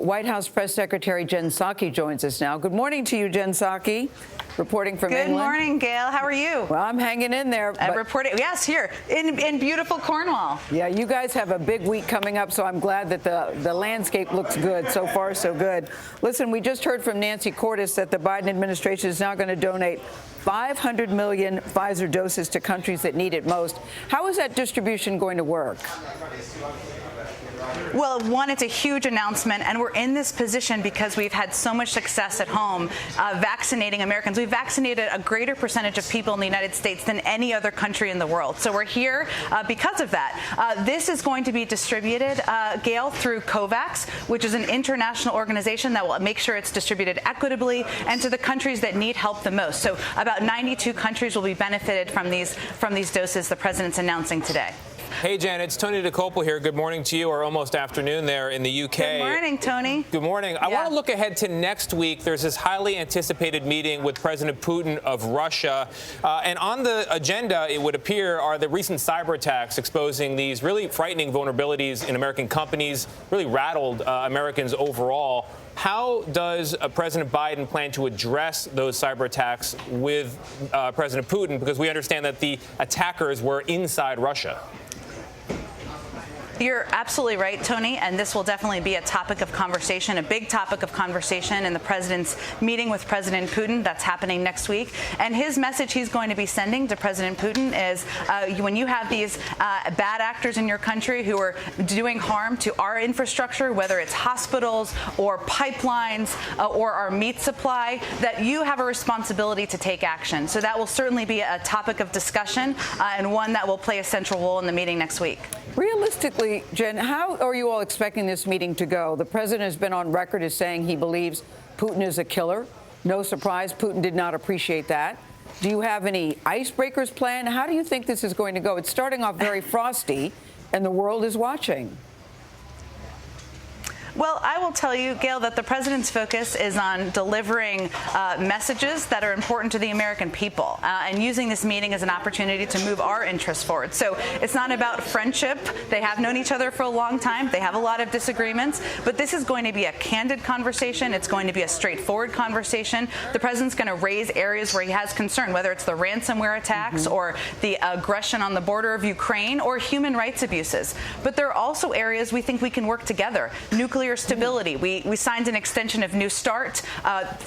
White House Press Secretary Jen Psaki joins us now. Good morning to you, Jen Psaki, reporting from England. Good morning, Gayle. How are you? Well, I'm hanging in there. Reporting, yes, here in beautiful Cornwall. Yeah, you guys have a big week coming up, so I'm glad that the landscape looks good. So far, so good. Listen, we just heard from Nancy Cordes that the Biden administration is now going to donate 500 million Pfizer doses to countries that need it most. How is that distribution going to work? Well, one, it's a huge announcement, and we're in this position because we've had so much success at home vaccinating Americans. We've vaccinated a greater percentage of people in the United States than any other country in the world. So we're here because of that. This is going to be distributed, Gayle, through COVAX, which is an international organization that will make sure it's distributed equitably and to the countries that need help the most. So about 92 countries will be benefited from these doses the president's announcing today. Hey, Jen, it's Tony Dokoupil here. Good morning to you, or almost afternoon there in the UK. Good morning, Tony. Good morning. I want to look ahead to next week. There's this highly anticipated meeting with President Putin of Russia. And on the agenda, it would appear, are the recent cyber attacks exposing these really frightening vulnerabilities in American companies, really rattled Americans overall. How does President Biden plan to address those cyber attacks with President Putin? Because we understand that the attackers were inside Russia. You're absolutely right, Tony, and this will definitely be a topic of conversation, a big topic of conversation in the president's meeting with President Putin that's happening next week. And his message he's going to be sending to President Putin is when you have these bad actors in your country who are doing harm to our infrastructure, whether it's hospitals or pipelines or our meat supply, that you have a responsibility to take action. So that will certainly be a topic of discussion and one that will play a central role in the meeting next week. Realistically, Jen, how are you all expecting this meeting to go? The president has been on record as saying he believes Putin is a killer. No surprise, Putin did not appreciate that. Do you have any icebreakers planned? How do you think this is going to go? It's starting off very frosty, and the world is watching. Well, I will tell you, Gayle, that the president's focus is on delivering messages that are important to the American people and using this meeting as an opportunity to move our interests forward. So it's not about friendship. They have known each other for a long time. They have a lot of disagreements. But this is going to be a candid conversation. It's going to be a straightforward conversation. The president's going to raise areas where he has concern, whether it's the ransomware attacks or the aggression on the border of Ukraine or human rights abuses. But there are also areas we think we can work together. Nuclear stability. We signed an extension of New START.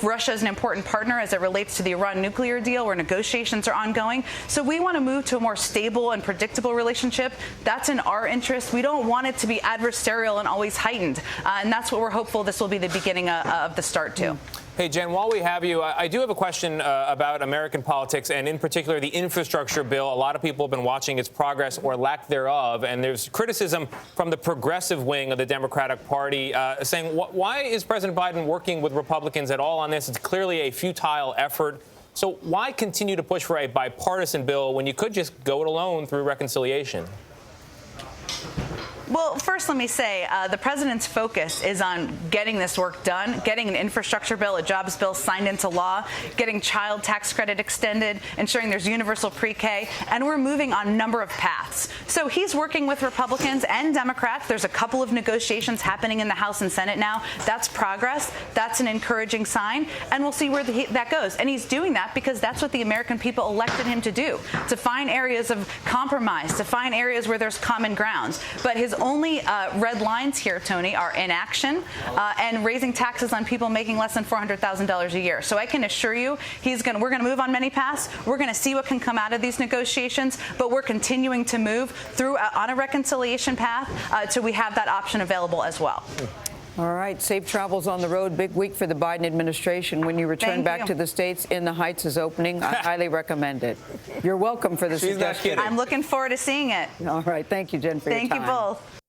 Russia is an important partner as it relates to the Iran nuclear deal, where negotiations are ongoing. So we want to move to a more stable and predictable relationship. That's in our interest. We don't want it to be adversarial and always heightened. And that's what we're hopeful this will be the beginning of the start to. Hey, Jen, while we have you, I do have a question about American politics and in particular the infrastructure bill. A lot of people have been watching its progress or lack thereof, and there's criticism from the progressive wing of the Democratic Party saying, why is President Biden working with Republicans at all on this? It's clearly a futile effort. So why continue to push for a bipartisan bill when you could just go it alone through reconciliation? Well, first, let me say the president's focus is on getting this work done, getting an infrastructure bill, a jobs bill signed into law, getting child tax credit extended, ensuring there's universal pre-K, and we're moving on a number of paths. So he's working with Republicans and Democrats. There's a couple of negotiations happening in the House and Senate now. That's progress. That's an encouraging sign, and we'll see where that goes. And he's doing that because that's what the American people elected him to do, to find areas of compromise, to find areas where there's common grounds. But his only red lines here, Tony, are inaction and raising taxes on people making less than $400,000 a year. So I can assure you we're going to move on many paths. We're going to see what can come out of these negotiations, but we're continuing to move through on a reconciliation path till we have that option available as well. All right. Safe travels on the road. Big week for the Biden administration. When you return back to the States, In the Heights is opening. I highly recommend it. You're welcome for the suggestion. I'm looking forward to seeing it. All right. Thank you, Jen, for your time. Thank you both.